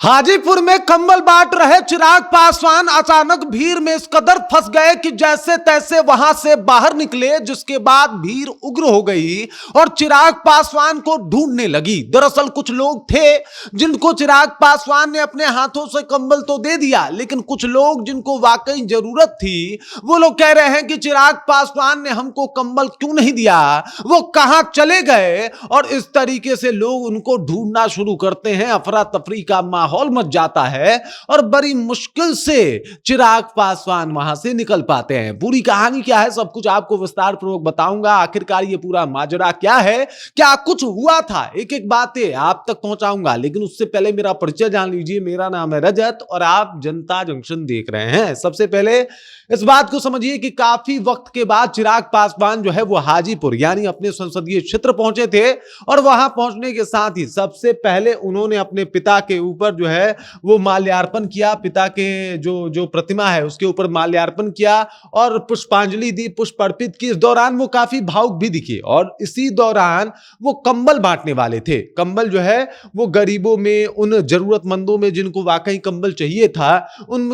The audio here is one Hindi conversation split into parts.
हाजीपुर में कंबल बांट रहे चिराग पासवान अचानक भीड़ में इस कदर फंस गए कि जैसे तैसे वहां से बाहर निकले, जिसके बाद भीड़ उग्र हो गई और चिराग पासवान को ढूंढने लगी। दरअसल कुछ लोग थे जिनको चिराग पासवान ने अपने हाथों से कंबल तो दे दिया, लेकिन कुछ लोग जिनको वाकई जरूरत थी वो लोग कह रहे हैं कि चिराग पासवान ने हमको कंबल क्यों नहीं दिया, वो कहां चले गए। और इस तरीके से लोग उनको ढूंढना शुरू करते हैं। अफरा तफरी का माहौल मच जाता है और बड़ी मुश्किल से चिराग पासवान वहां से निकल पाते हैं। पूरी कहानी क्या है, सब कुछ आपको विस्तार पूर्वक बताऊंगा। आखिरकार ये पूरा माजरा क्या है, क्या कुछ हुआ था, एक एक बातें आप तक पहुंचाऊंगा। लेकिन उससे पहले मेरा परिचय जान लीजिए। मेरा नाम है रजत और आप जनता जंक्शन देख रहे हैं। सबसे पहले इस बात को समझिए कि काफी वक्त के बाद चिराग पासवान जो है वो हाजीपुर यानी अपने संसदीय क्षेत्र पहुंचे थे और वहां पहुंचने के साथ ही सबसे पहले उन्होंने अपने पिता के ऊपर जो है वो माल्यार्पण किया। पिता के जो प्रतिमा है उसके ऊपर माल्यार्पण किया और पुष्पांजलि दी, पुष्प अर्पित की। इस दौरान वो काफी भावुक भी दिखे और इसी दौरान वो कंबल बांटने वाले थे। कंबल जो है वो गरीबों में, उन जरूरतमंदों में जिनको वाकई कंबल चाहिए था, उन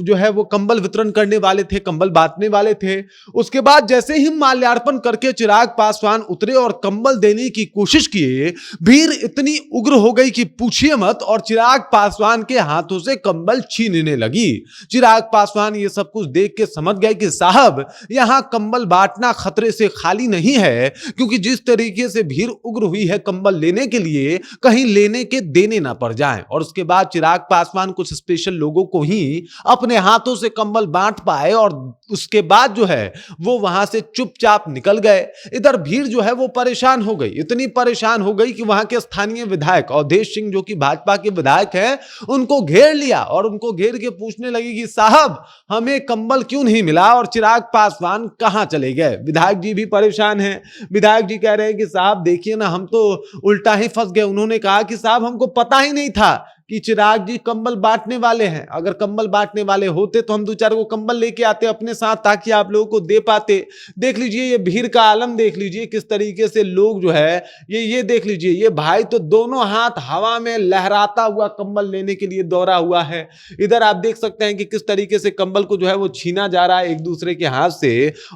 जो है वो कंबल वितरण करने वाले थे, कंबल बांटने वाले थे। उसके बाद जैसे ही माल्यार्पण करके चिराग पासवान उतरे और कंबल देने की कोशिश किए, भीड़ इतनी उग्र हो गई कि पूछिए मत और चिराग पासवान के हाथों से कंबल छीनने लगी। चिराग पासवान ये सब कुछ देख के समझ गए कि साहब यहां कंबल बांटना खतरे से खाली नहीं है, क्योंकि जिस तरीके से भीड़ उग्र हुई है कंबल लेने के लिए, कहीं लेने के देने ना पड़ जाएं। और उसके बाद चिराग पासवान कुछ स्पेशल लोगों को ही अपने हाथों से कंबल बांट पाए और उसके बाद जो है वो वहां से चुपचाप निकल गए। इधर भीड़ जो है वो परेशान हो गई, इतनी परेशान हो गई कि वहां के स्थानीय विधायक अवधेश सिंह जो कि भाजपा के विधायक हैं, उनको घेर लिया और उनको घेर के पूछने लगी कि साहब हमें कंबल क्यों नहीं मिला और चिराग पासवान कहां चले गए। विधायक जी भी परेशान हैं। विधायक जी कह रहे हैं कि साहब देखिए ना, हम तो उल्टा ही फंस गए। उन्होंने कहा कि साहब हमको पता ही नहीं था कि चिराग जी कंबल बांटने वाले हैं। अगर कंबल बांटने वाले होते तो हम दो चार को कंबल लेके आते अपने साथ ताकि आप लोगों को दे पाते। देख लीजिए ये भीड़ का आलम, देख लीजिए किस तरीके से लोग जो है ये देख लीजिए, ये भाई तो दोनों हाथ हवा में लहराता हुआ कंबल लेने के लिए दौड़ा हुआ है। इधर आप देख सकते हैं कि किस तरीके से कंबल को जो है वो छीना जा रहा है एक दूसरे के हाथ से।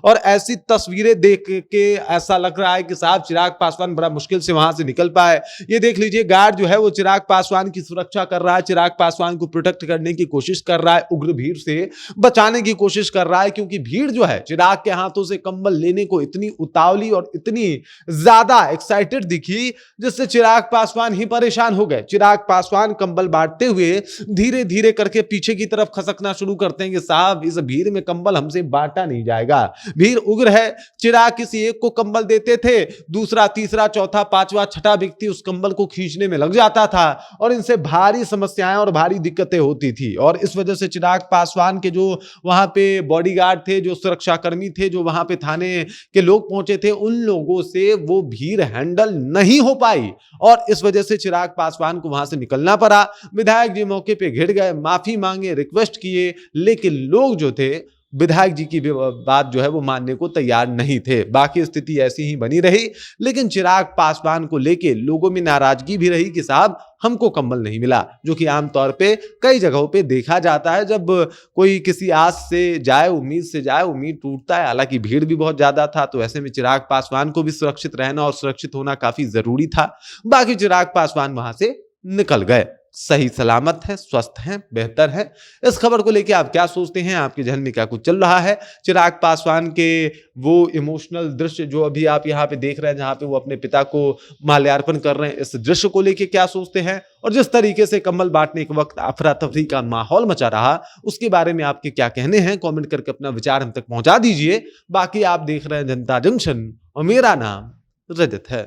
और ऐसी तस्वीरें देख के ऐसा लग रहा है कि साहब चिराग पासवान बड़ा मुश्किल से वहां से निकल पाए। ये देख लीजिए गार्ड जो है वो चिराग पासवान की सुरक्षा कर रहा है, चिराग पासवान को प्रोटेक्ट करने की कोशिश कर रहा है, उग्र भीड़ से बचाने की कोशिश कर रहा है, क्योंकि भीड़ जो है चिराग के हाथों से कंबल लेने को इतनी उतावली और इतनी ज्यादा एक्साइटेड दिखी जिससे चिराग पासवान ही परेशान हो गए। चिराग पासवान कंबल बांटते हुए धीरे धीरे करके पीछे की तरफ खसकना शुरू करते हैं कि साहब इस भीड़ में कंबल हमसे बांटा नहीं जाएगा। भीड़ उग्र है। चिराग किसी एक को कंबल देते थे, दूसरा, तीसरा, चौथा, पांचवा, छठा व्यक्ति उस कंबल को खींचने में लग जाता था और इनसे भारी समस्याएं और भारी दिक्कतें होती थी। और इस वजह से चिराग पासवान के जो वहां पे बॉडीगार्ड थे, जो सुरक्षाकर्मी थे, जो वहां पे थाने के लोग पहुंचे थे, उन लोगों से वो भीड़ हैंडल नहीं हो पाई और इस वजह से चिराग पासवान को वहां से निकलना पड़ा। विधायक जी मौके पे घिर गए, माफी मांगे, रिक्वेस्ट किए, लेकिन लोग जो थे विधायक जी की बात जो है वो मानने को तैयार नहीं थे। बाकी स्थिति ऐसी ही बनी रही, लेकिन चिराग पासवान को लेके लोगों में नाराजगी भी रही कि साहब हमको कंबल नहीं मिला, जो कि आमतौर पे कई जगहों पे देखा जाता है। जब कोई किसी आस से जाए, उम्मीद से जाए, उम्मीद टूटता है। हालांकि भीड़ भी बहुत ज्यादा था, तो ऐसे में चिराग पासवान को भी सुरक्षित रहना और सुरक्षित होना काफी जरूरी था। बाकी चिराग पासवान वहां से निकल गए, सही सलामत है, स्वस्थ हैं, बेहतर है। इस खबर को लेके आप क्या सोचते हैं, आपके जहन में क्या कुछ चल रहा है? चिराग पासवान के वो इमोशनल दृश्य जो अभी आप यहाँ पे देख रहे हैं, जहां पे वो अपने पिता को माल्यार्पण कर रहे हैं, इस दृश्य को लेके क्या सोचते हैं? और जिस तरीके से कंबल बांटने के वक्त अफरा तफरी का माहौल मचा रहा, उसके बारे में आपके क्या कहने हैं? कॉमेंट करके अपना विचार हम तक पहुंचा दीजिए। बाकी आप देख रहे हैं जनता जंक्शन और मेरा नाम रजत है।